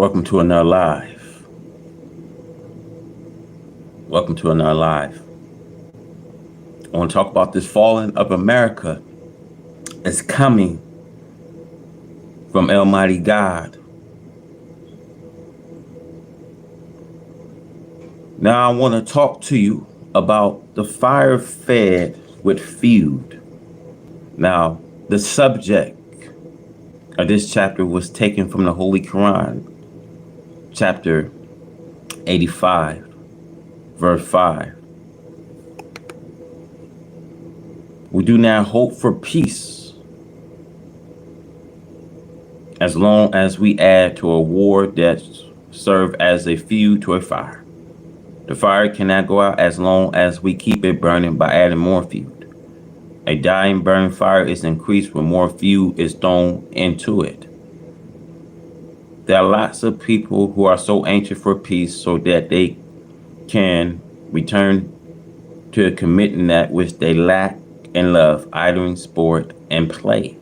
Welcome to another live. Welcome to another live. I want to talk about this falling of America. It's coming from Almighty God. Now I want to talk to you about the fire fed with feud. Now, the subject of this chapter was taken from the Holy Quran, chapter 85, verse 5. We do not hope for peace as long as we add to a war that serves as a fuel to a fire. The fire cannot go out as long as we keep it burning by adding more fuel. A dying burning fire is increased when more fuel is thrown into it. There are lots of people who are so anxious for peace so that they can return to committing that which they lack in love, idling, sport, and play.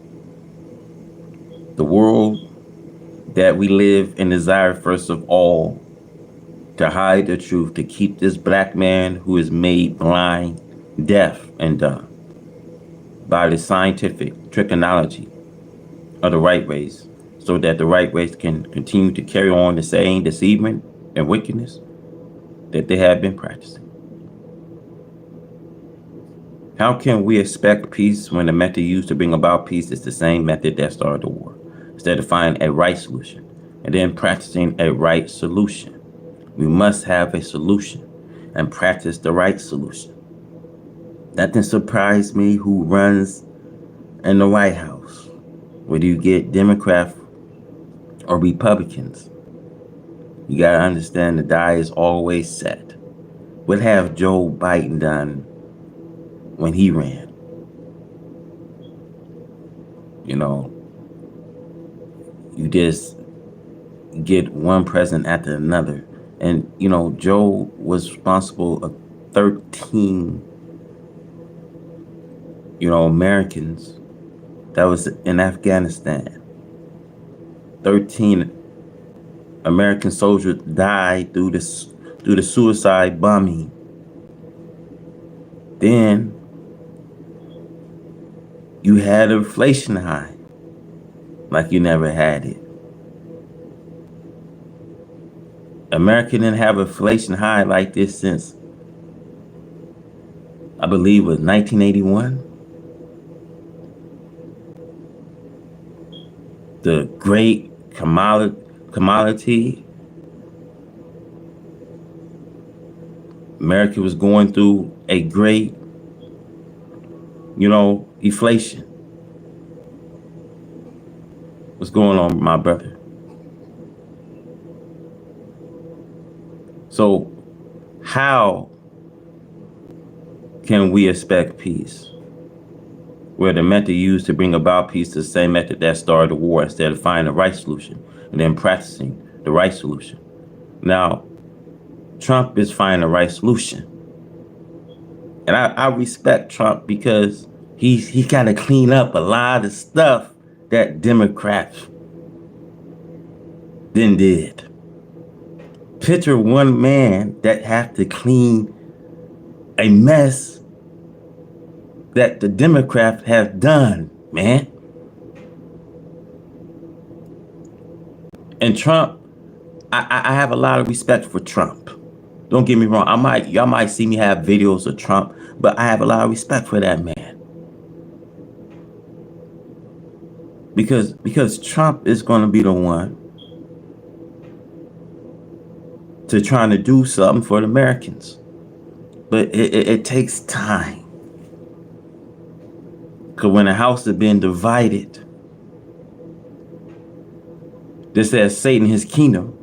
The world that we live in desire first of all to hide the truth, to keep this black man who is made blind, deaf, and dumb by the scientific trigonometry of the right race, so that the right race can continue to carry on the same deceivement and wickedness that they have been practicing. How can we expect peace when the method used to bring about peace is the same method that started the war? Instead of finding a right solution and then practicing a right solution, we must have a solution and practice the right solution. Nothing surprised me who runs in the White House, whether you get Democrats or Republicans. You gotta understand the die is always set. What have Joe Biden done when he ran? You know, you just get one president after another. And, you know, Joe was responsible of 13, Americans that was in Afghanistan. 13 American soldiers died through the suicide bombing. Then you had inflation high like you never had it. America didn't have inflation high like this since, I believe, it was 1981. The great commodity. America was going through a great, inflation. What's going on, my brother? So how can we expect peace where the method used to bring about peace is the same method that started the war, instead of finding the right solution and then practicing the right solution? Now, Trump is finding the right solution. And I respect Trump because he's got to clean up a lot of stuff that Democrats then did. Picture one man that have to clean a mess that the Democrats have done, man. And Trump, I have a lot of respect for Trump. Don't get me wrong. Y'all might see me have videos of Trump, but I have a lot of respect for that man. Because Trump is going to be the one to trying to do something for the Americans. But it takes time. Because when the house has been divided, this says Satan his kingdom,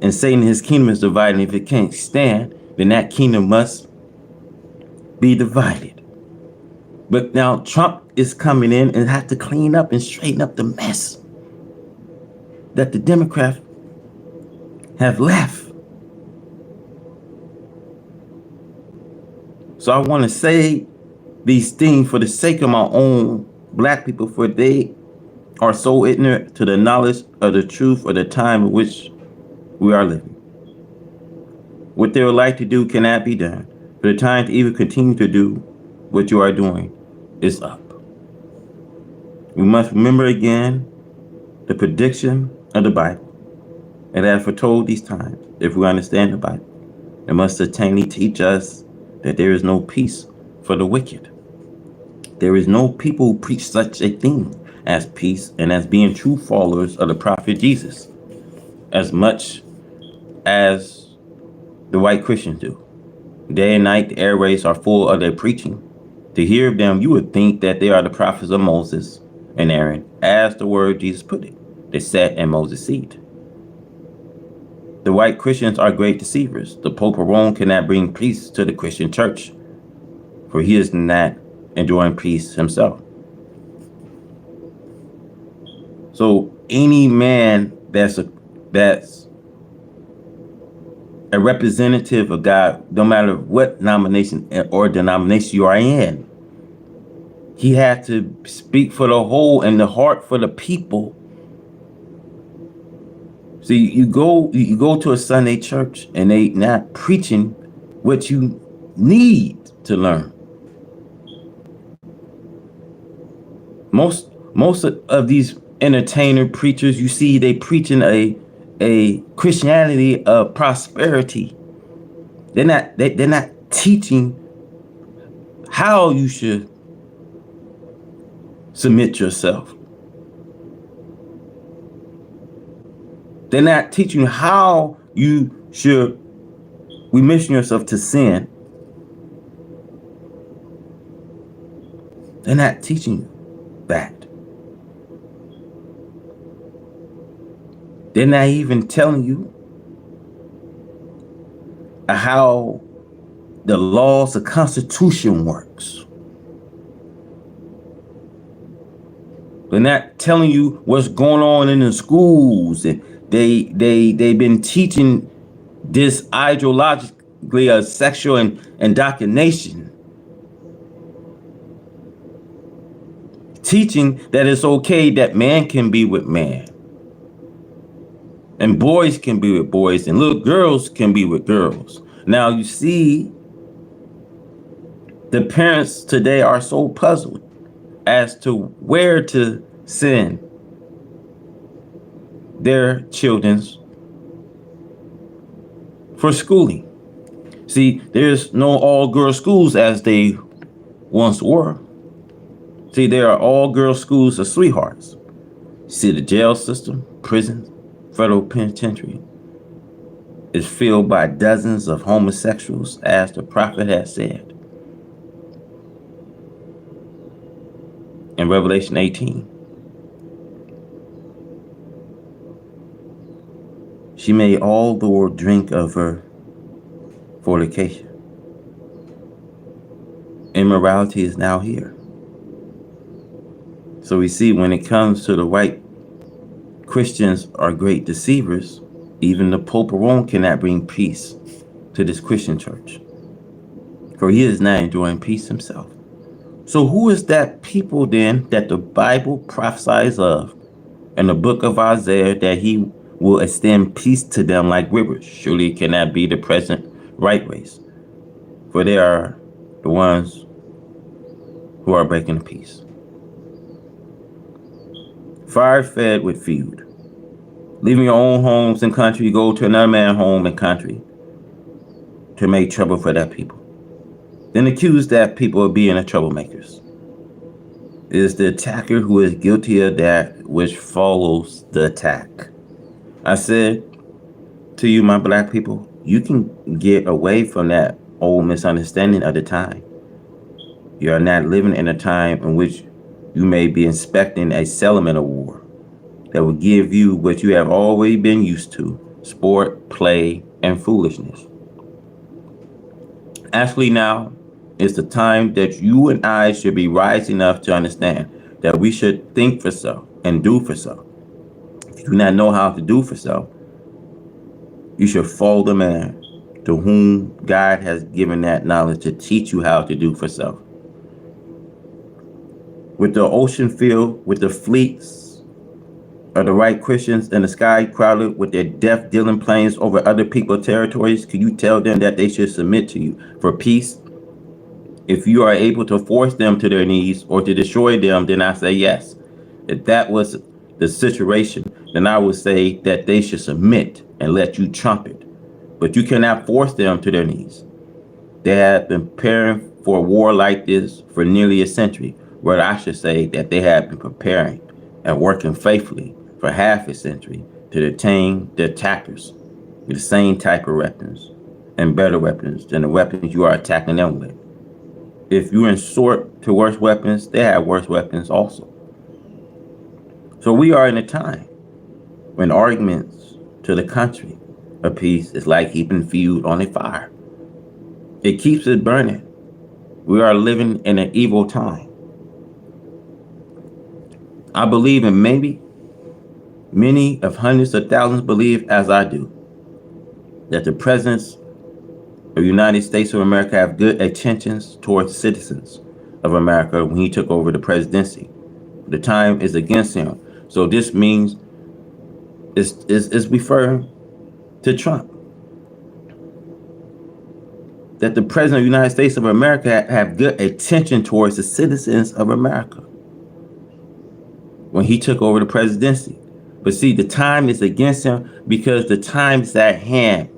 and Satan his kingdom is divided. If it can't stand, then that kingdom must be divided. But now Trump is coming in and have to clean up and straighten up the mess that the Democrats have left. So I want to say these things for the sake of my own black people, for they are so ignorant to the knowledge of the truth of the time in which we are living. What they would like to do cannot be done. For the time to even continue to do what you are doing is up. We must remember again the prediction of the Bible. And as foretold these times, if we understand the Bible, it must certainly teach us that there is no peace for the wicked. There is no people who preach such a thing as peace and as being true followers of the prophet Jesus, as much as the white Christians do. Day and night, the airways are full of their preaching. To hear them, you would think that they are the prophets of Moses and Aaron, as the word Jesus put it. They sat in Moses' seat. The white Christians are great deceivers. The Pope of Rome cannot bring peace to the Christian church, for he is not enjoying peace himself. So any man that's a representative of God, no matter what nomination or denomination you are in, he had to speak for the whole and the heart for the people. See, you go to a Sunday church and they not preaching what you need to learn. Most of these entertainer preachers, you see, they preaching a Christianity of prosperity. They're not teaching how you should submit yourself. They're not teaching how you should remission yourself to sin. They're not teaching you that. They're not even telling you how the laws, the Constitution works. They're not telling you what's going on in the schools. And they've been teaching this ideologically of sexual indoctrination. Teaching that it's okay that man can be with man. And boys can be with boys, and little girls can be with girls. Now you see, the parents today are so puzzled as to where to send their children for schooling. See, there's no all-girl schools as they once were. See, there are all-girl schools of sweethearts. See, the jail system, prisons, federal penitentiary is filled by dozens of homosexuals, as the prophet has said in Revelation 18. She made all the world drink of her fornication. Immorality is now here. So we see when it comes to the white Christians are great deceivers. Even the Pope of Rome cannot bring peace to this Christian church, for he is not enjoying peace himself. So who is that people then that the Bible prophesies of in the book of Isaiah, that he will extend peace to them like rivers? Surely it cannot be the present right race, for they are the ones who are breaking the peace. Fire fed with feud. Leaving your own homes and country, go to another man's home and country to make trouble for that people. Then accuse that people of being the troublemakers. It is the attacker who is guilty of that which follows the attack. I said to you, my black people, you can get away from that old misunderstanding of the time. You are not living in a time in which you may be inspecting a settlement of war that will give you what you have always been used to: sport, play, and foolishness. Actually, now is the time that you and I should be wise enough to understand that we should think for self and do for self. If you do not know how to do for self, you should follow the man to whom God has given that knowledge to teach you how to do for self. With the ocean filled with the fleets Are the right Christians in the sky crowded with their death dealing planes over other people's territories? Can you tell them that they should submit to you for peace? If you are able to force them to their knees or to destroy them, then I say yes. If that was the situation, then I would say that they should submit and let you trumpet. But you cannot force them to their knees. They have been preparing for a war like this for nearly a century, where I should say that they have been preparing and working faithfully for half a century to detain the attackers with the same type of weapons and better weapons than the weapons you are attacking them with. If you resort to worse weapons, they have worse weapons also. So we are in a time when arguments to the country of peace is like heaping fuel on a fire. It keeps it burning. We are living in an evil time. I believe, and maybe many of hundreds of thousands believe as I do, that the presidents of the United States of America have good intentions towards citizens of America when he took over the presidency. The time is against him. So this means it's referring to Trump. That the president of the United States of America have good intention towards the citizens of America when he took over the presidency. But see, the time is against him because the time is at hand.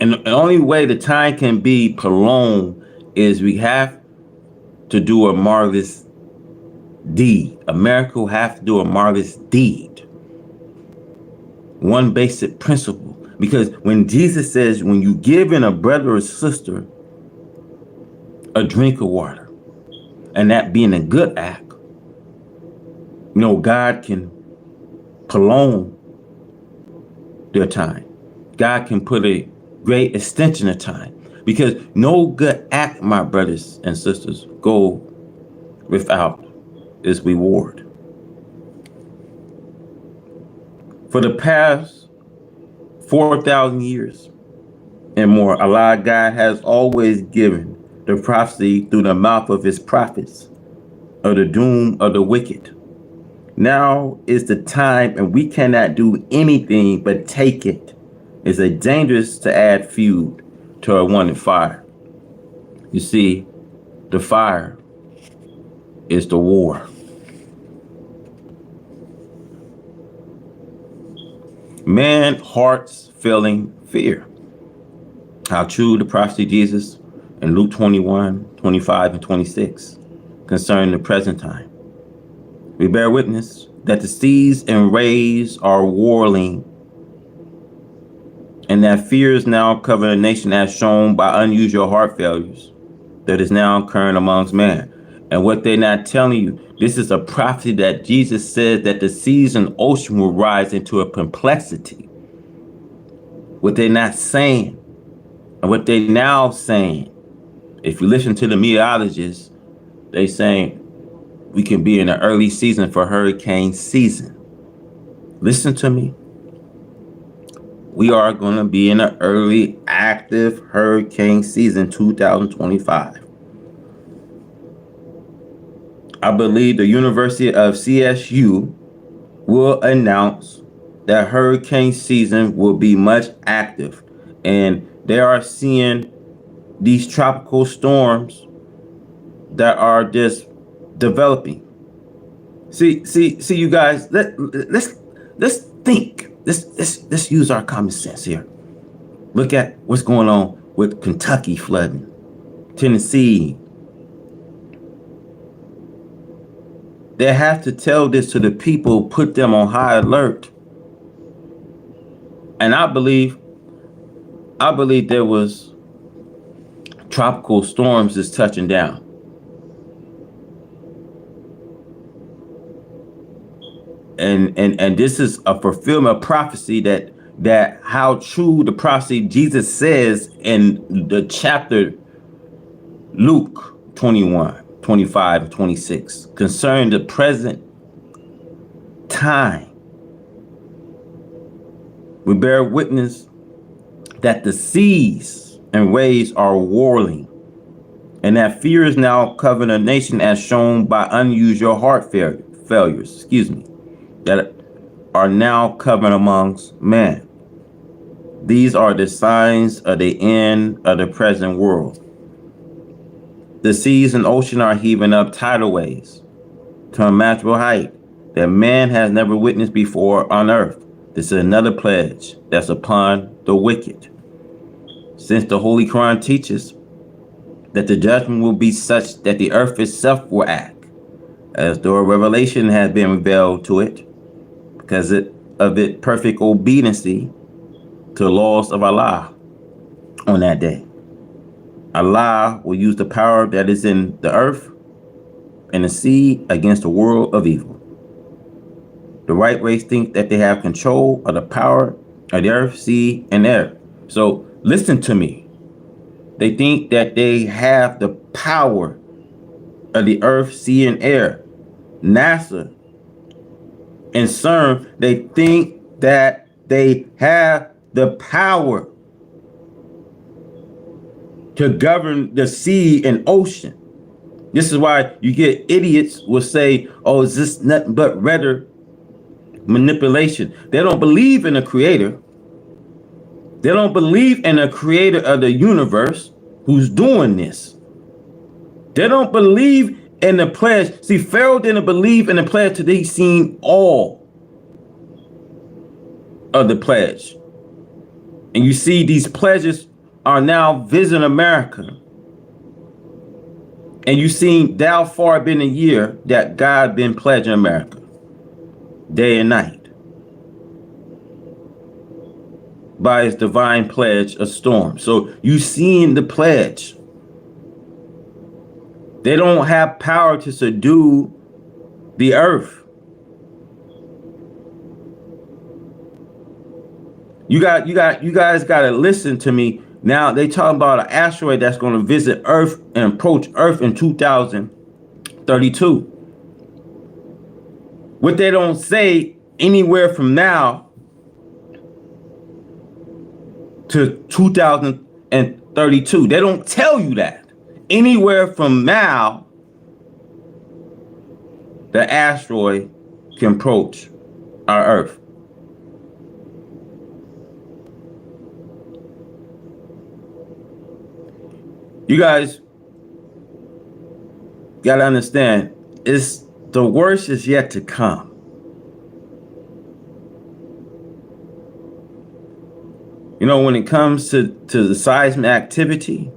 And the only way the time can be prolonged is we have to do a marvelous deed. America will have to do a marvelous deed. One basic principle. Because when Jesus says, when you give in a brother or sister a drink of water, and that being a good act, God can prolong their time. God can put a great extension of time. Because no good act, my brothers and sisters, go without its reward. For the past 4,000 years and more, Allah God has always given the prophecy through the mouth of his prophets of the doom of the wicked. Now is the time, and we cannot do anything but take it. It's dangerous to add fuel to a wanted fire. You see, the fire is the war. Man hearts feeling fear. How true the prophecy Jesus in Luke 21, 25, and 26 concerning the present time. We bear witness that the seas and waves are whirling, and that fears now cover the nation as shown by unusual heart failures that is now occurring amongst man. And what they're not telling you, this is a prophecy that Jesus says that the seas and ocean will rise into a perplexity. What they're not saying, and what they now saying, if you listen to the meteorologists, they saying we can be in the early season for hurricane season. Listen to me. We are going to be in the early active hurricane season 2025. I believe the University of CSU will announce that hurricane season will be much active, and they are seeing these tropical storms that are just developing. See, you guys. Let's think. Let's use our common sense here. Look at what's going on with Kentucky flooding, Tennessee. They have to tell this to the people, put them on high alert. And I believe there was tropical storms that's touching down. And this is a fulfillment of prophecy that how true the prophecy Jesus says in the chapter Luke 21, 25, and 26 concerning the present time. We bear witness that the seas and waves are whirling, And that fear is now covering a nation as shown by unusual failures, that are now covered amongst men. These are the signs of the end of the present world. The seas and ocean are heaving up tidal waves to unimaginable height that man has never witnessed before on earth. This is another pledge that's upon the wicked. Since the Holy Quran teaches that the judgment will be such that the earth itself will act, as though a revelation has been revealed to it, because of its perfect obedience to the laws of Allah on that day. Allah will use the power that is in the earth and the sea against the world of evil. The right race think that they have control of the power of the earth, sea, and air. So listen to me. They think that they have the power of the earth, sea, and air. NASA and CERN, they think that they have the power to govern the sea and ocean. This is why you get idiots will say, oh, is this nothing but rhetoric, manipulation? They don't believe in a creator. They don't believe in a creator of the universe who's doing this. They don't believe in the pledge. See, Pharaoh didn't believe in the pledge till he seen all of the pledge. And you see these pledges are now visiting America. And you seen thou far been a year that God been pledging America, day and night, by his divine pledge of storm. So you seen the pledge. They don't have power to subdue the earth. You guys got to listen to me. Now they talking about an asteroid that's going to visit Earth and approach Earth in 2032. What they don't say, anywhere from now to 2032. They don't tell you that. Anywhere from now, the asteroid can approach our Earth. You guys gotta understand, the worst is yet to come. You know, when it comes to the seismic activity,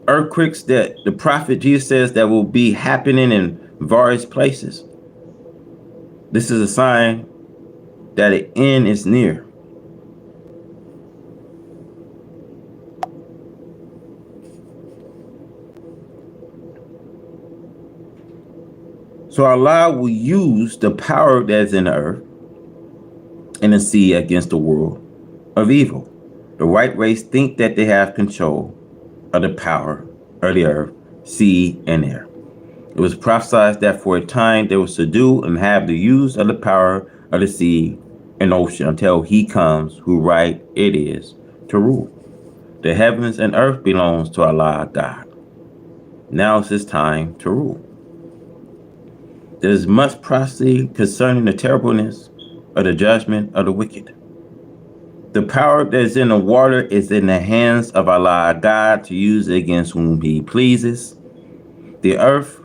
earthquakes that the prophet Jesus says that will be happening in various places, this is a sign that the end is near. So Allah will use the power that's in the earth and the sea against the world of evil. The white race think that they have control of the power of the earth, sea, and air. It was prophesied that for a time they will subdue and have the use of the power of the sea and ocean until he comes who right it is to rule. The heavens and earth belongs to Allah God. Now it's his time to rule. There is much prophecy concerning the terribleness of the judgment of the wicked. The power that is in the water is in the hands of Allah God to use it against whom he pleases. The earth,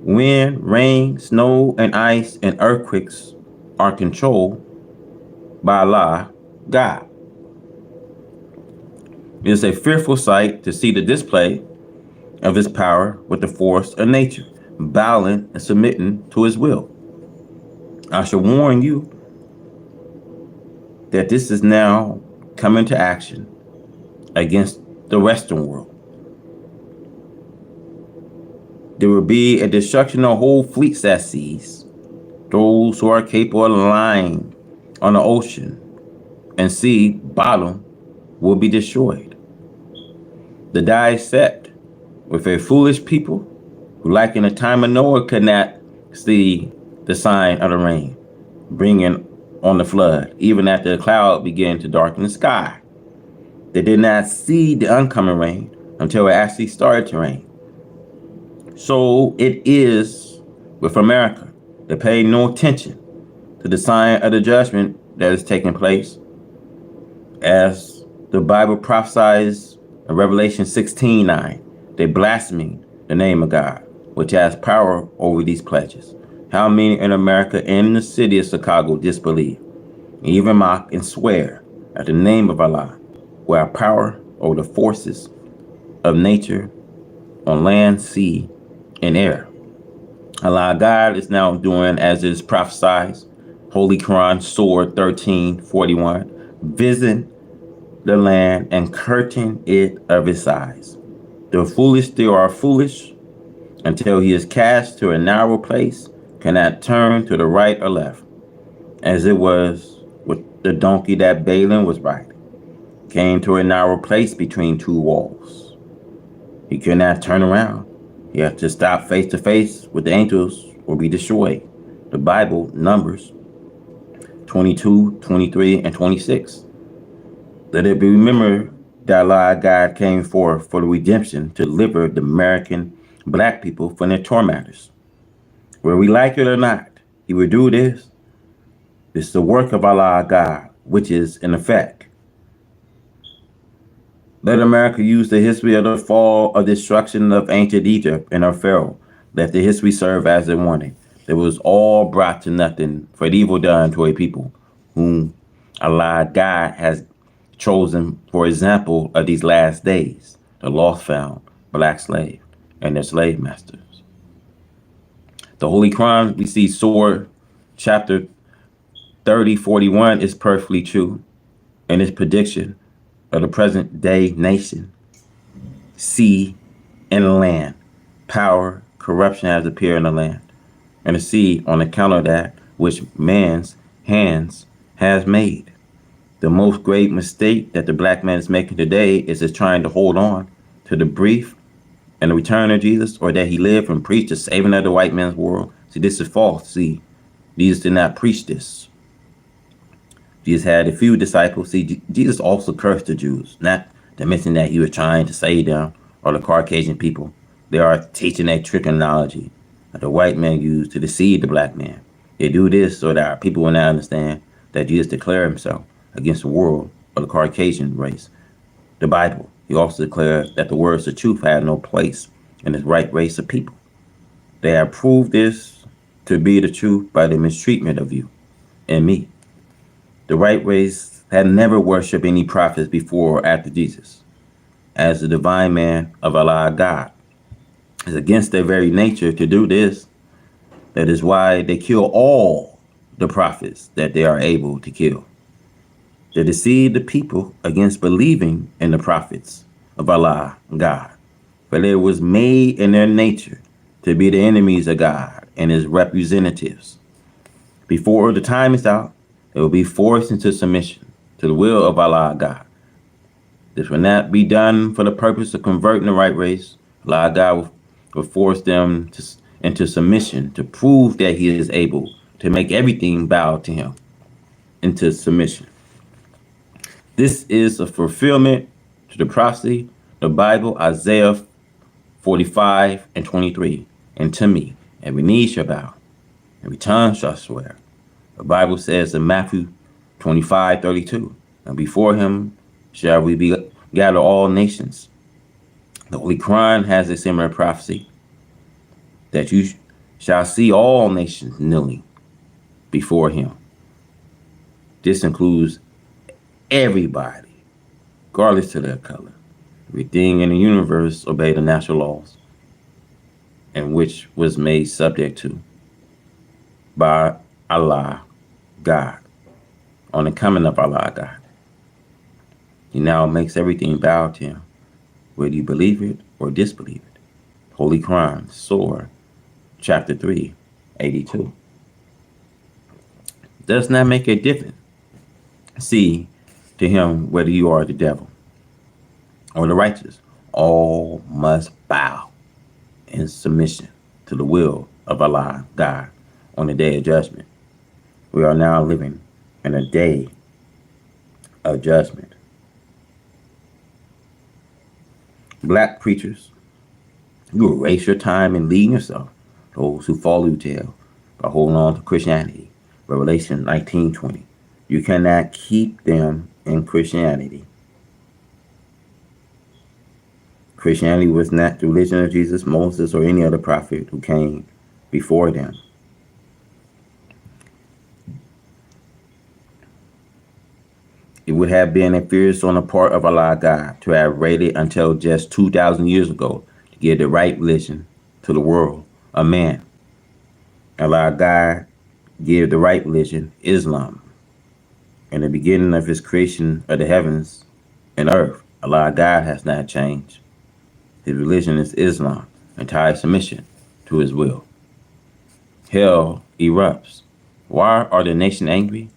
wind, rain, snow, and ice, and earthquakes are controlled by Allah God. It is a fearful sight to see the display of his power with the force of nature, bowing and submitting to his will. I shall warn you that this is now coming to action against the Western world. There will be a destruction of whole fleets at seas. Those who are capable of lying on the ocean and sea bottom will be destroyed. The die is set with a foolish people who, like in the time of Noah, could not see the sign of the rain, bringing on the flood, even after the cloud began to darken the sky. They did not see the oncoming rain, until it actually started to rain. So it is with America. They pay no attention to the sign of the judgment that is taking place. As the Bible prophesies in Revelation 16:9, they blaspheme the name of God, which has power over these pledges. How many in America and in the city of Chicago disbelieve, and even mock and swear at the name of Allah, who have power over the forces of nature on land, sea, and air? Allah God is now doing as it is prophesied. Holy Quran, Surah 13:41, visit the land and curtain it of its eyes. The foolish still are foolish until he is cast to a narrow place, cannot turn to the right or left, as it was with the donkey that Balaam was riding. Came to a narrow place between two walls. He could not turn around. He had to stop face to face with the angels or be destroyed. The Bible, Numbers 22, 23, and 26. Let it be remembered that Allah God came forth for the redemption to deliver the American black people from their tormentors. Whether we like it or not, he will do this. It's the work of Allah God, which is in effect. Let America use the history of the fall of destruction of ancient Egypt and of Pharaoh. Let the history serve as a warning. It was all brought to nothing for the evil done to a people whom Allah God has chosen for example of these last days, the lost found, black slave, and their slave masters. The Holy Quran, we see Surah chapter 30:41 is perfectly true in its prediction of the present day nation, sea, and land. Power, corruption has appeared in the land and the sea on account of that which man's hands has made. The most great mistake that the black man is making today is just trying to hold on to the brief and the return of Jesus, or that he lived and preached the saving of the white man's world. See, this is false. See, Jesus did not preach this. Jesus had a few disciples. See, Jesus also cursed the Jews, not to mention that he was trying to save them or the Caucasian people. They are teaching that trigonometry that the white man used to deceive the black man. They do this so that our people will not understand that Jesus declared himself against the world of the Caucasian race. The Bible, he also declared that the words of truth had no place in this right race of people. They have proved this to be the truth by the mistreatment of you and me. The right race had never worshipped any prophets before or after Jesus. As the divine man of Allah God, it's against their very nature to do this. That is why they kill all the prophets that they are able to kill. They deceive the people against believing in the prophets of Allah God, for it was made in their nature to be the enemies of God and his representatives. Before the time is out, they will be forced into submission to the will of Allah God. This will not be done for the purpose of converting the right race. Allah God will force them into submission to prove that he is able to make everything bow to him into submission. This is a fulfillment to the prophecy, the Bible, Isaiah 45:23. And to me, every knee shall bow, every tongue shall swear. The Bible says in Matthew 25:32, and before him shall we be gather all nations. The Holy Quran has a similar prophecy that you shall see all nations kneeling before him. This includes everybody, regardless of their color. Everything in the universe obey the natural laws, and which was made subject to by Allah God on the coming of Allah God. He now makes everything bow to him, whether you believe it or disbelieve it. Holy Quran, Surah, chapter 3:82. Does not make a difference. See to him whether you are the devil or the righteous. All must bow in submission to the will of Allah God on the day of judgment. We are now living in a day of judgment. Black preachers, you will waste your time in leading yourself. Those who follow you to hell by holding on to Christianity. Revelation 19:20. You cannot keep them in Christianity. Christianity was not the religion of Jesus, Moses, or any other prophet who came before them. It would have been a fearless on the part of Allah God to have waited until just 2,000 years ago to give the right religion to the world, a man. Allah God gave the right religion, Islam. In the beginning of his creation of the heavens and earth, Allah God has not changed. His religion is Islam, entire submission to his will. Hell erupts. Why are the nation angry?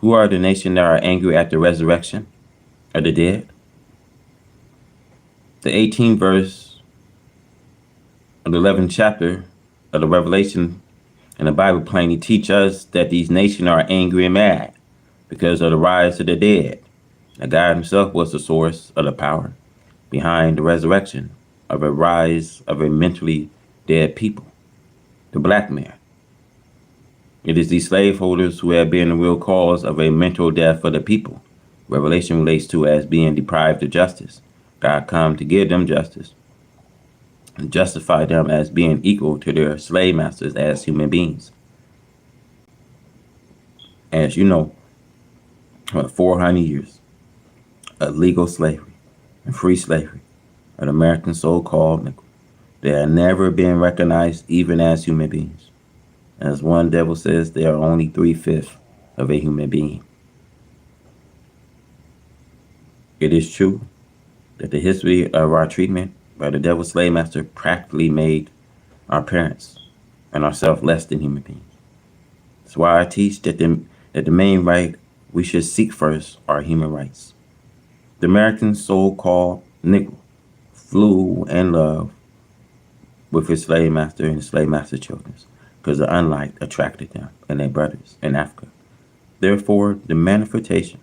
Who are the nation that are angry at the resurrection of the dead? The 18th verse of the 11th chapter of the Revelation in the Bible plainly teach us that these nations are angry and mad because of the rise of the dead. Now God himself was the source of the power behind the resurrection of a rise of a mentally dead people, the black man. It is these slaveholders who have been the real cause of a mental death for the people. Revelation relates to as being deprived of justice. God come to give them justice and justify them as being equal to their slave masters as human beings. As you know, 400 years of legal slavery and free slavery of American so-called Negro, they have never been recognized even as human beings. As one devil says, they are only 3/5 of a human being. It is true that the history of our treatment by the devil's slave master practically made our parents and ourselves less than human beings. That's why I teach that the main right we should seek first are human rights. The American so-called Negro flew in love with his slave master and his slave master children because the unlight attracted them and their brothers in Africa. Therefore, the manifestation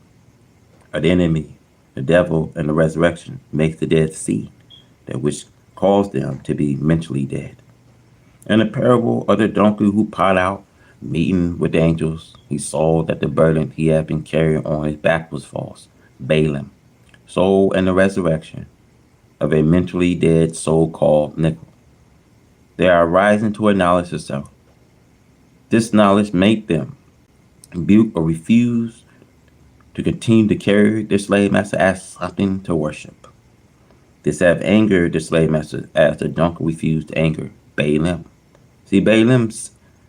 of the enemy, the devil, and the resurrection makes the dead see that which caused them to be mentally dead. In the parable of the donkey who pot out, meeting with the angels, he saw that the burden he had been carrying on his back was false. Balaam. So in the resurrection of a mentally dead so-called Negro, they are rising to acknowledge the self. This knowledge make them rebuke or refuse to continue to carry their slave master as something to worship. This have angered the slave master as the donkey refused to anger Balaam. See, Balaam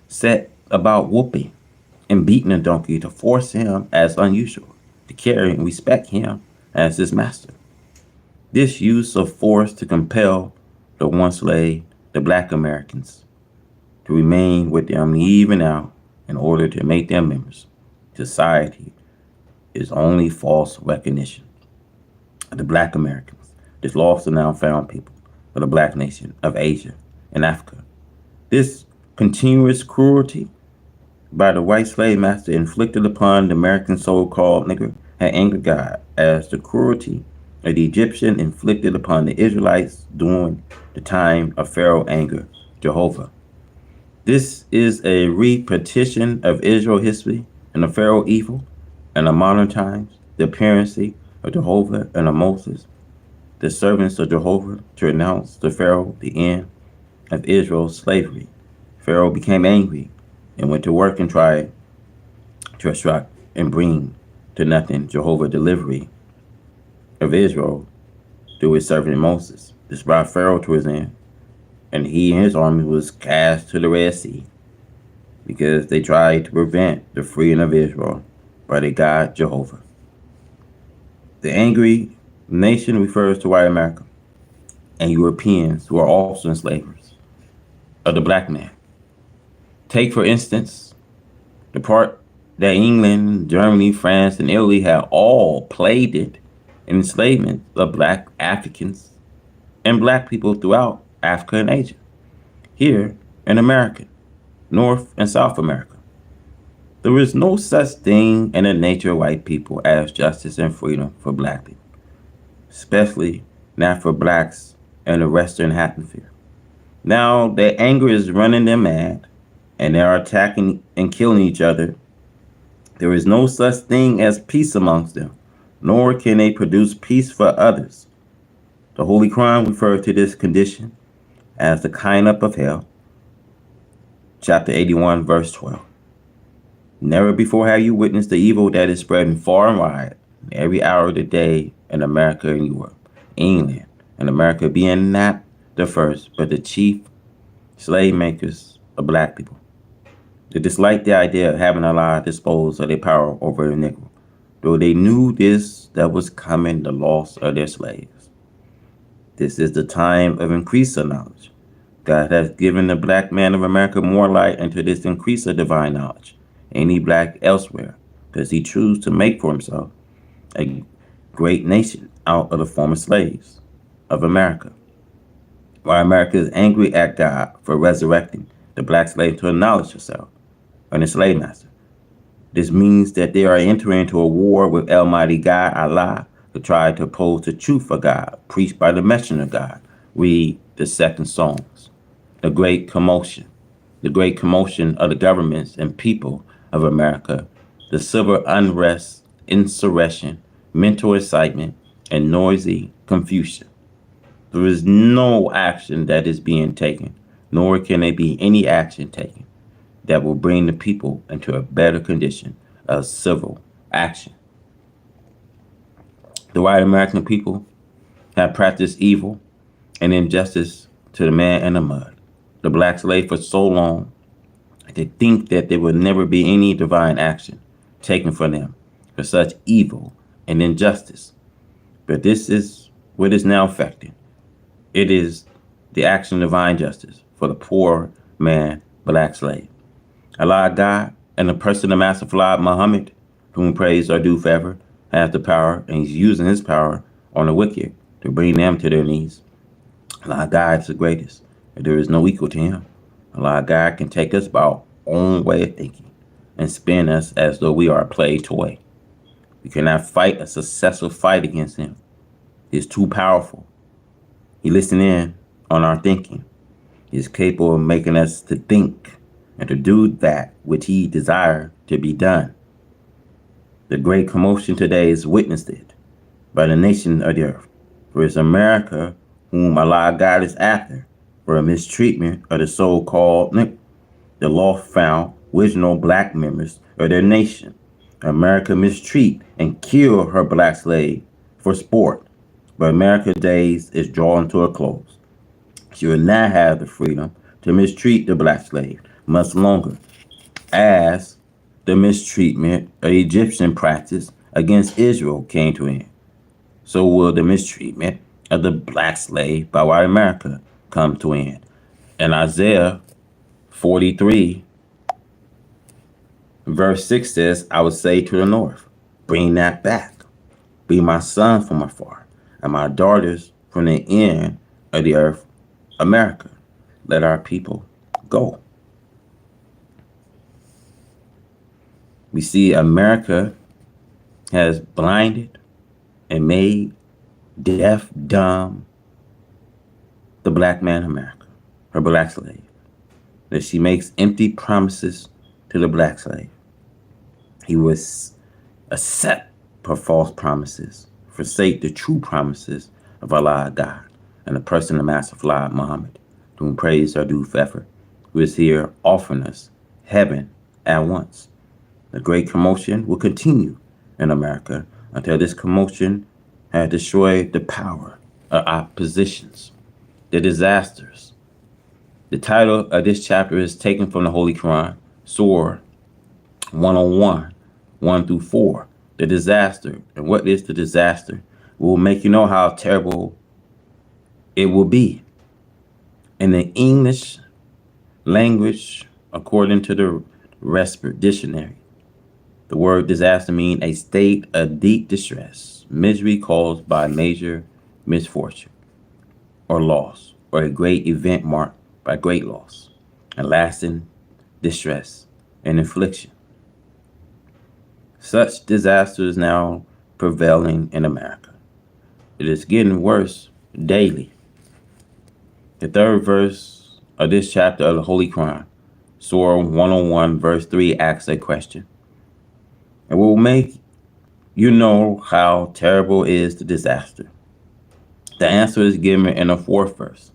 set about whooping and beating the donkey to force him as unusual to carry and respect him as his master. This use of force to compel the one slave, the black Americans, to remain with them even now in order to make them members of society is only false recognition of the black Americans, this lost and now found people of the black nation of Asia and Africa. This continuous cruelty by the white slave master inflicted upon the American so-called nigger had angered God as the cruelty of the Egyptian inflicted upon the Israelites during the time of Pharaoh anger Jehovah. This is a repetition of Israel history and the Pharaoh evil and the modern times, the appearance of Jehovah and of Moses, the servants of Jehovah, to announce to Pharaoh the end of Israel's slavery. Pharaoh became angry and went to work and tried to extract and bring to nothing Jehovah's delivery of Israel through his servant Moses. This brought Pharaoh to his end, and he and his army was cast to the Red Sea because they tried to prevent the freeing of Israel by their God Jehovah. The angry nation refers to white America and Europeans who are also enslavers of the black man. Take, for instance, the part that England, Germany, France, and Italy had all played in enslavement of black Africans and black people throughout Africa and Asia. Here in America, North and South America, there is no such thing in the nature of white people as justice and freedom for black people, especially not for blacks in the Western Hemisphere. Now their anger is running them mad, and they are attacking and killing each other. There is no such thing as peace amongst them, nor can they produce peace for others. The Holy Quran refers to this condition as the kind up of hell, chapter 81, verse 12. Never before have you witnessed the evil that is spreading far and wide, every hour of the day in America and Europe, England, and America being not the first, but the chief slave makers of black people. They disliked the idea of having Allah dispose of their power over the Negro, though they knew this that was coming, the loss of their slaves. This is the time of increase of knowledge. God has given the black man of America more light into this increase of divine knowledge, any black elsewhere, because he chose to make for himself a great nation out of the former slaves of America. While America is angry at God for resurrecting the black slave to acknowledge herself and the slave master, this means that they are entering into a war with Almighty God, Allah, to try to oppose the truth of God, preached by the messenger of God. Read the second Psalms. The great commotion of the governments and people of America, the civil unrest, insurrection, mental excitement, and noisy confusion. There is no action that is being taken, nor can there be any action taken that will bring the people into a better condition of civil action. The white American people have practiced evil and injustice to the man in the mud, the black slave, for so long. They think that there will never be any divine action taken for them for such evil and injustice. But this is what is now affecting. It is the action of divine justice for the poor man, black slave. Allah God and the person of Master Fly Muhammad, whom praise are due forever, has the power, and he's using his power on the wicked to bring them to their knees. Allah God is the greatest, and there is no equal to him. Allah God can take us by our own way of thinking and spin us as though we are a play toy. We cannot fight a successful fight against him. He is too powerful. He listens in on our thinking. He is capable of making us to think and to do that which he desires to be done. The great commotion today is witnessed by the nation of the earth. For it's America whom Allah God is after for a mistreatment of the so-called, the law-found original black members of their nation. America mistreat and kill her black slave for sport, but America's days is drawing to a close. She will not have the freedom to mistreat the black slave much longer, as the mistreatment of Egyptian practice against Israel came to an end. So will the mistreatment of the black slave by white America come to an end. And Isaiah 43, verse 6 says, I will say to the north, bring that back. Be my son from afar, and my daughters from the end of the earth, America. Let our people go. We see America has blinded and made deaf, dumb the black man in America, her black slave. That she makes empty promises to the black slave. He was accept her false promises, forsake the true promises of Allah God and the person of Master Fly Muhammad, to whom praise are due forever, who is here offering us heaven at once. The great commotion will continue in America until this commotion has destroyed the power of oppositions, the disasters. The title of this chapter is taken from the Holy Quran, Surah 101, 1 through 4. The disaster. And what is the disaster? Will make you know how terrible it will be. In the English language, according to the Respert Dictionary, the word disaster means a state of deep distress, misery caused by major misfortune or loss, or a great event marked by great loss and lasting distress and affliction. Such disaster is now prevailing in America. It is getting worse daily. The third verse of this chapter of the Holy Quran, Surah 101, verse 3, asks a question. It will make you know how terrible is the disaster. The answer is given in the fourth verse.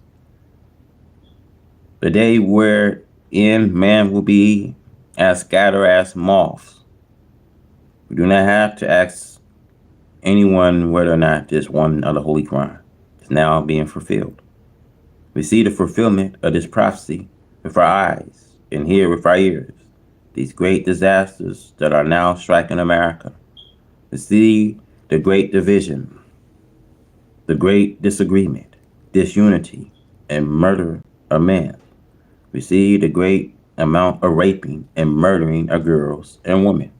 The day wherein man will be as scattered as moths. We do not have to ask anyone whether or not this one of the Holy Quran is now being fulfilled. We see the fulfillment of this prophecy with our eyes and hear with our ears these great disasters that are now striking America. We see the great division, the great disagreement, disunity, and murder of man. We see the great amount of raping and murdering of girls and women.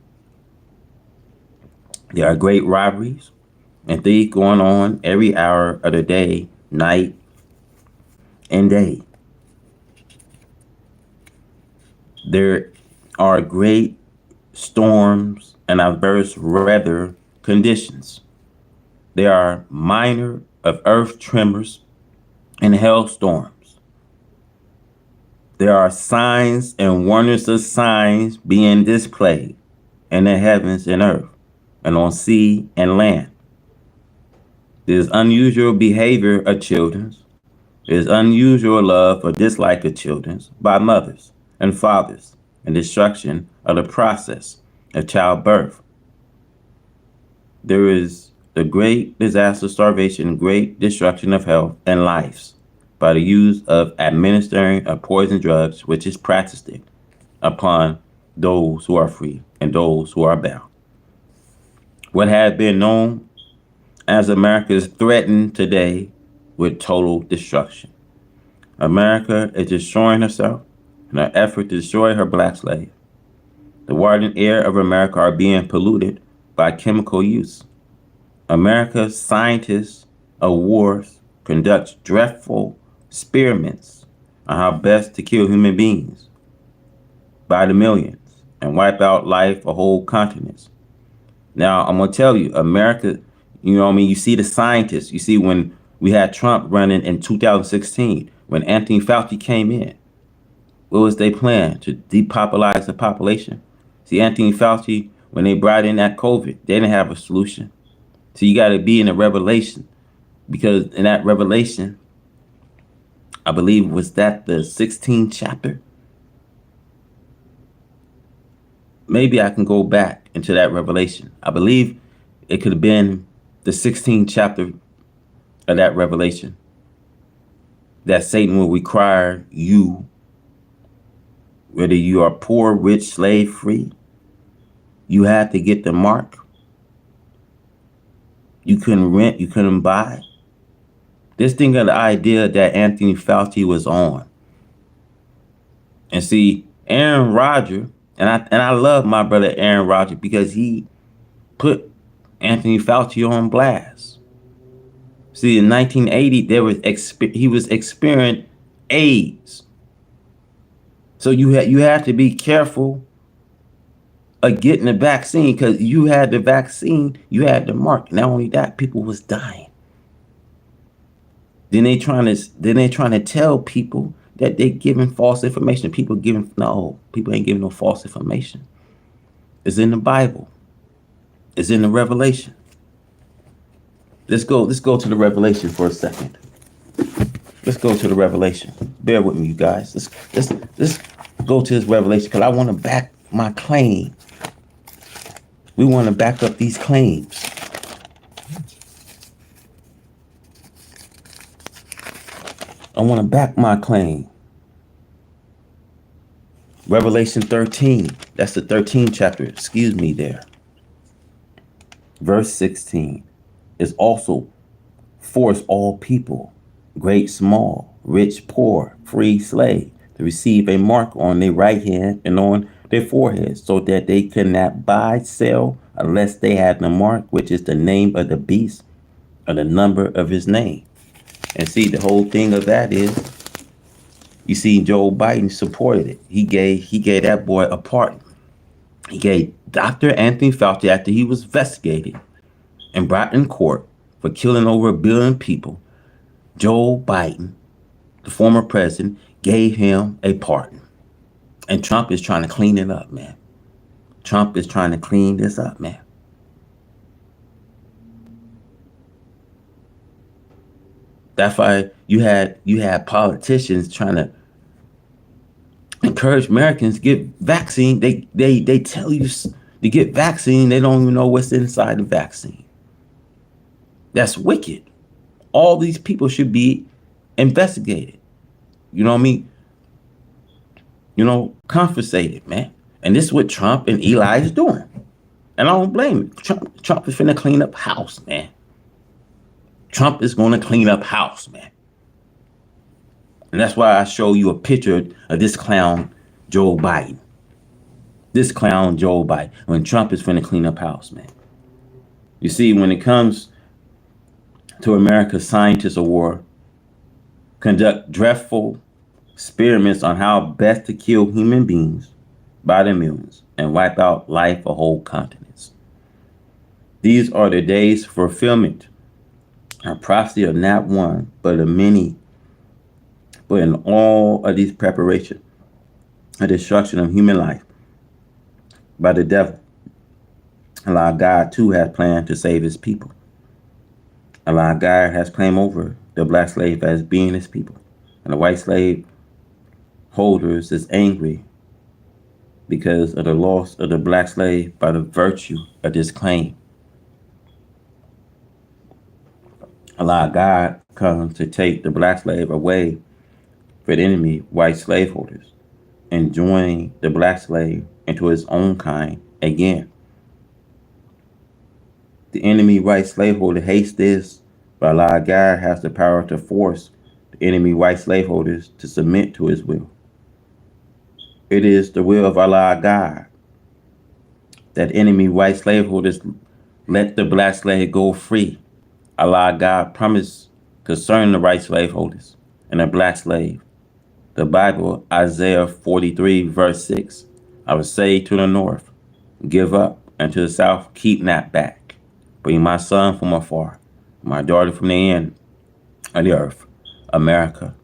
There are great robberies and thieves going on every hour of the day, night, and day. There are great storms and adverse weather conditions. There are minor of earth tremors and hailstorms. There are signs and wonders of signs being displayed in the heavens and earth, and on sea and land. There is unusual behavior of children. There is unusual love or dislike of children by mothers and fathers, and destruction of the process of childbirth. There is the great disaster, starvation, great destruction of health and lives by the use of administering a poison drugs, which is practiced upon those who are free and those who are bound. What had been known as America is threatened today with total destruction. America is destroying herself in an effort to destroy her black slave. The water and air of America are being polluted by chemical use. America's scientists of wars conduct dreadful experiments on how best to kill human beings by the millions and wipe out life of whole continents. Now, I'm going to tell you, America, you see the scientists. You see when we had Trump running in 2016, when Anthony Fauci came in, what was their plan? To depopulate the population? See, Anthony Fauci, when they brought in that COVID, they didn't have a solution. So you got to be in a revelation, because in that revelation, I believe, was that the 16th chapter? Maybe I can go back into that revelation. I believe it could have been the 16th chapter of that revelation, that Satan will require you, whether you are poor, rich, slave, free, you had to get the mark. You couldn't rent, you couldn't buy. Just think of the idea that Anthony Fauci was on. And see, Aaron Rodgers, and I love my brother Aaron Rodgers because he put Anthony Fauci on blast. See, in 1980, he was experiencing AIDS. So you had to be careful of getting the vaccine, because you had the vaccine, you had the mark. Not only that, people was dying. Then they trying to tell people that they're giving false information. People ain't giving no false information. It's in the Bible. It's in the Revelation. Let's go to the Revelation for a second. Let's go to the Revelation. Bear with me, you guys. Let's go to this Revelation, because I want to back my claim. We want to back up these claims. I want to back my claim. Revelation 13. That's the 13th chapter. Excuse me there. Verse 16 is also force all people, great, small, rich, poor, free, slave, to receive a mark on their right hand and on their foreheads, so that they cannot buy, sell, unless they have the mark, which is the name of the beast or the number of his name. And see, the whole thing of that is, you see, Joe Biden supported it. He gave that boy a pardon. He gave Dr. Anthony Fauci, after he was investigated and brought in court for killing over 1 billion people, Joe Biden, the former president, gave him a pardon. And Trump is trying to clean it up, man. Trump is trying to clean this up, man. That's why you had politicians trying to encourage Americans to get vaccine. They tell you to get vaccine. They don't even know what's inside the vaccine. That's wicked. All these people should be investigated. You know what I mean? Confiscated, man. And this is what Trump and Eli is doing. And I don't blame him. Trump is finna clean up house, man. Trump is gonna clean up house, man. And that's why I show you a picture of this clown, Joe Biden. This clown, Joe Biden, when Trump is finna clean up house, man. You see, when it comes to America's scientists of war, conduct dreadful experiments on how best to kill human beings by the millions and wipe out life of whole continents. These are the days for fulfillment. A prophecy of not one, but of many. But in all of these preparations, a destruction of human life by the devil, Allah God too has planned to save his people. Allah God has claimed over the black slave as being his people. And the white slave holders is angry because of the loss of the black slave by the virtue of this claim. Allah God comes to take the black slave away for the enemy white slaveholders and join the black slave into his own kind again. The enemy white slaveholder hates this, but Allah God has the power to force the enemy white slaveholders to submit to his will. It is the will of Allah God that enemy white slaveholders let the black slave go free. Allah God promised concerning the white slaveholders and the black slave. The Bible, Isaiah 43, verse 6. I will say to the north, give up, and to the south, keep not back. Bring my son from afar, my daughter from the end of the earth, America.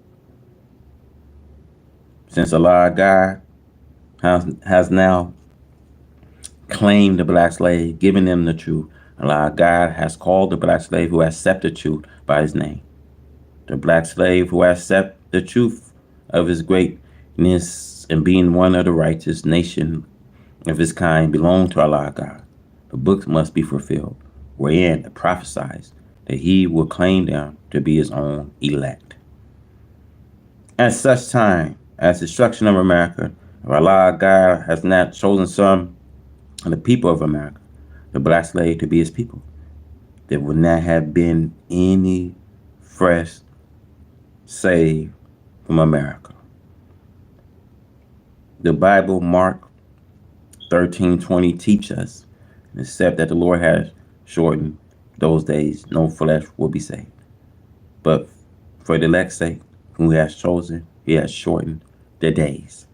Since Allah God has now claimed the black slave, giving them the truth, Allah God has called the black slave who accepted truth by his name. The black slave who accepts the truth of his greatness and being one of the righteous nation of his kind belong to Allah God. The books must be fulfilled, wherein it prophesies that he will claim them to be his own elect. At such time as destruction of America, if Allah God has not chosen some of the people of America, the black slave, to be his people, there would not have been any fresh saved from America. The Bible, Mark 13:20, teach us, except that the Lord has shortened those days, no flesh will be saved. But for the elect's sake, whom he has chosen, he has shortened the days.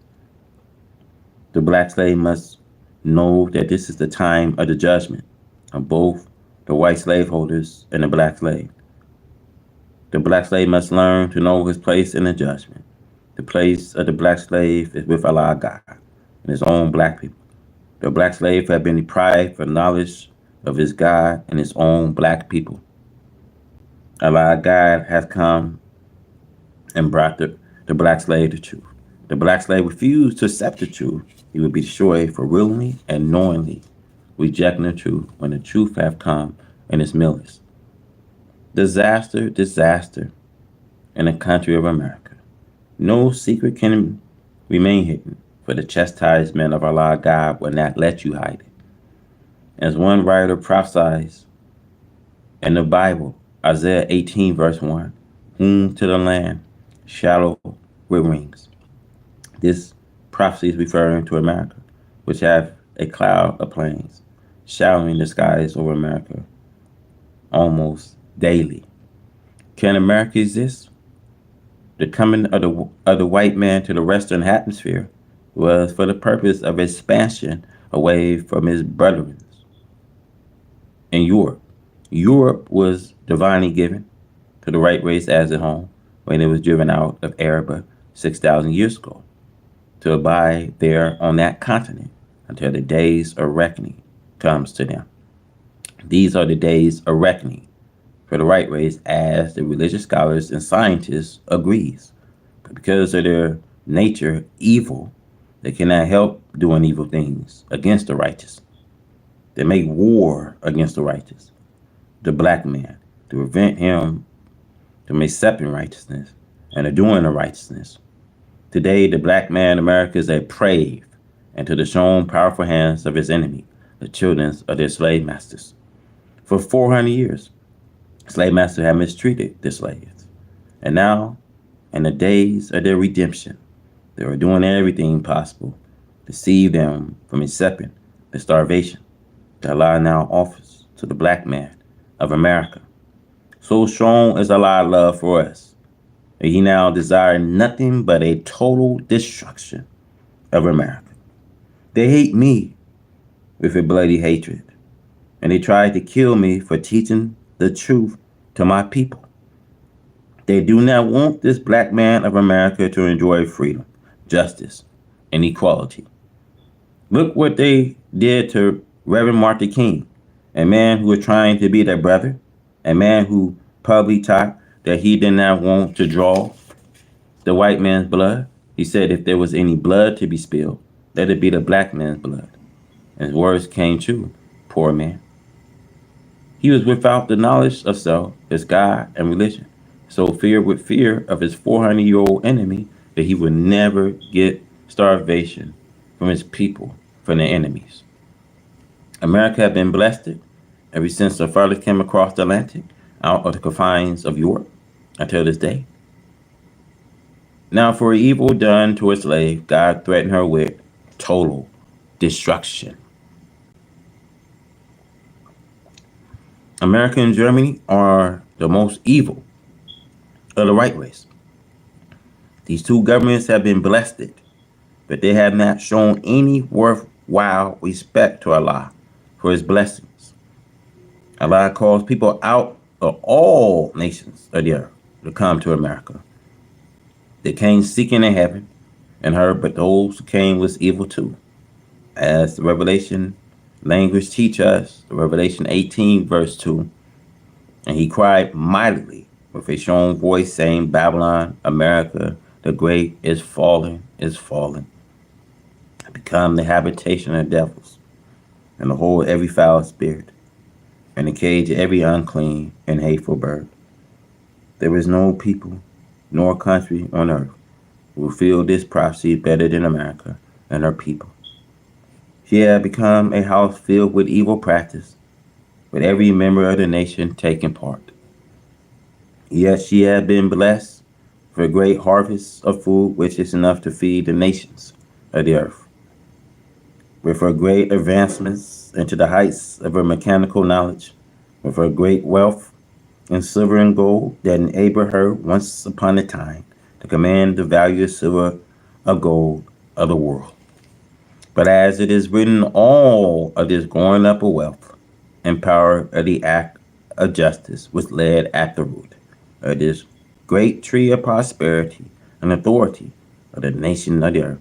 The black slave must know that this is the time of the judgment of both the white slaveholders and the black slave. The black slave must learn to know his place in the judgment. The place of the black slave is with Allah God and his own black people. The black slave had been deprived of knowledge of his God and his own black people. Allah God has come and brought the black slave the truth. The black slave refused to accept the truth. He would be destroyed for willingly and knowingly rejecting the truth when the truth have come in its midst. Disaster, disaster in the country of America. No secret can remain hidden, for the chastisement of Allah God will not let you hide it. As one writer prophesies in the Bible, Isaiah 18, verse 1, whom to the land shadow with wings. This prophecy is referring to America, which have a cloud of planes showering the skies over America almost daily. Can America exist? The coming of the white man to the western hemisphere was for the purpose of expansion away from his brethren in Europe. Europe was divinely given, to the right race as at home when it was driven out of Arabia 6,000 years ago, to abide there on that continent until the days of reckoning comes to them. These are the days of reckoning for the right race as the religious scholars and scientists agrees. But because of their nature evil, they cannot help doing evil things against the righteous. They make war against the righteous, the black man, to prevent him from accepting righteousness and of doing the righteousness. Today, the black man in America is a prey into the shown powerful hands of his enemy, the children of their slave masters. For 400 years, slave masters have mistreated their slaves. And now, in the days of their redemption, they are doing everything possible to save them from accepting the starvation that Allah now offers to the black man of America. So strong is Allah's love for us, that he now desires nothing but a total destruction of America. They hate me with a bloody hatred, and they tried to kill me for teaching the truth to my people. They do not want this black man of America to enjoy freedom, justice, and equality. Look what they did to Reverend Martin King, a man who was trying to be their brother, a man who publicly taught that he did not want to draw the white man's blood. He said if there was any blood to be spilled, let it be the black man's blood. And his words came true, poor man. He was without the knowledge of self, his God, and religion, so feared with fear of his 400-year-old enemy that he would never get starvation from his people, from their enemies. America had been blessed ever since the farthest came across the Atlantic, out of the confines of Europe, until this day. Now, for evil done to a slave, God threatened her with total destruction. America and Germany are the most evil of the right race. These two governments have been blessed, but they have not shown any worthwhile respect to Allah for his blessings. Allah calls people out of all nations of the earth to come to America. They came seeking in heaven and heard, but those who came was evil too. As the Revelation language teach us, Revelation 18 verse 2, and he cried mightily with a strong voice, saying, Babylon, America, the great is fallen, become the habitation of devils, and the hold every foul spirit, and the cage of every unclean and hateful bird. There is no people nor country on earth who will feel this prophecy better than America and her people. She had become a house filled with evil practice, with every member of the nation taking part. Yet she had been blessed for a great harvest of food, which is enough to feed the nations of the earth. With her great advancements into the heights of her mechanical knowledge, with her great wealth in silver and gold that enabled her once upon a time to command the value of silver or gold of the world. But as it is written, all of this growing up of wealth and power of the act of justice was led at the root of this great tree of prosperity and authority of the nation of the earth,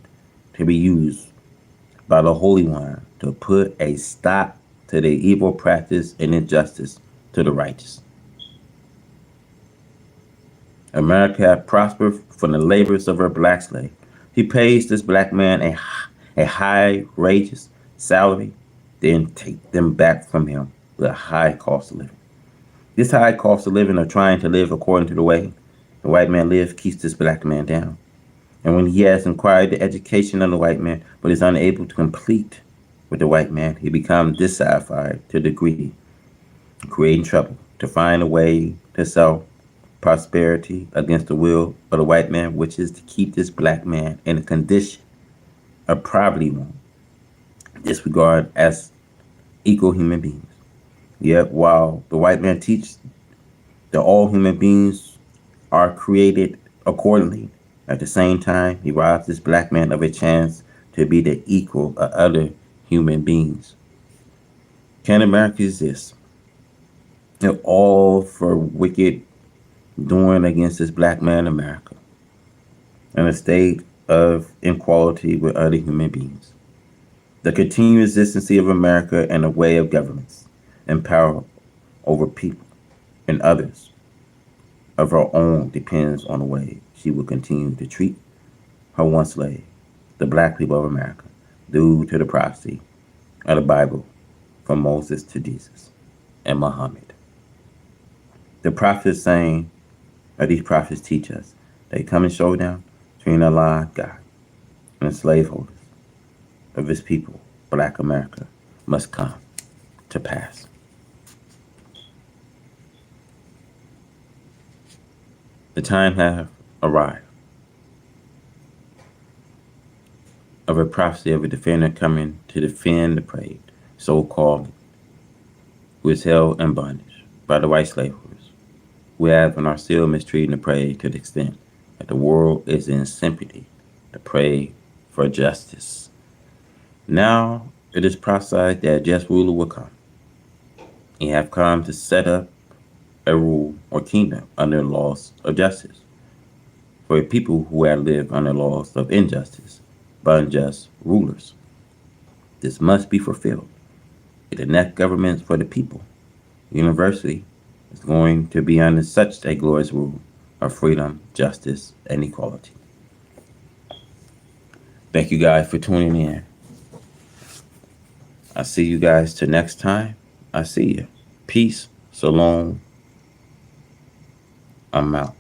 to be used by the Holy One to put a stop to the evil practice and injustice to the righteous. America had prospered from the labors of her black slave. He pays this black man a high wages salary, then take them back from him with a high cost of living. This high cost of living, of trying to live according to the way the white man lives, keeps this black man down. And when he has acquired the education of the white man, but is unable to complete with the white man, he becomes dissatisfied to a degree, creating trouble to find a way to sell prosperity against the will of the white man, which is to keep this black man in a condition of poverty, one disregard as equal human beings. Yet while the white man teaches that all human beings are created accordingly, at the same time he robs this black man of a chance to be the equal of other human beings. Can America exist if all for wicked doing against this black man in America and a state of inequality with other human beings. The continued existence of America and the way of governments and power over people and others of her own depends on the way she will continue to treat her one slave, the black people of America, due to the prophecy of the Bible from Moses to Jesus and Muhammad. The prophets saying, or these prophets teach us, they come and show down between Allah, God, and the slaveholders of his people, black America, must come to pass. The time hath arrived of a prophecy of a defender coming to defend the prey, so called, who is held in bondage by the white slaveholders, who have and are still mistreating the prey to the extent that the world is in sympathy to pray for justice. Now it is prophesied that a just ruler will come. He have come to set up a rule or kingdom under laws of justice for a people who have lived under laws of injustice by unjust rulers. This must be fulfilled. The next government for the people, university, is going to be under such a glorious rule of freedom, justice, and equality. Thank you guys for tuning in. I see you guys till next time. I see you. Peace. So long. I'm out.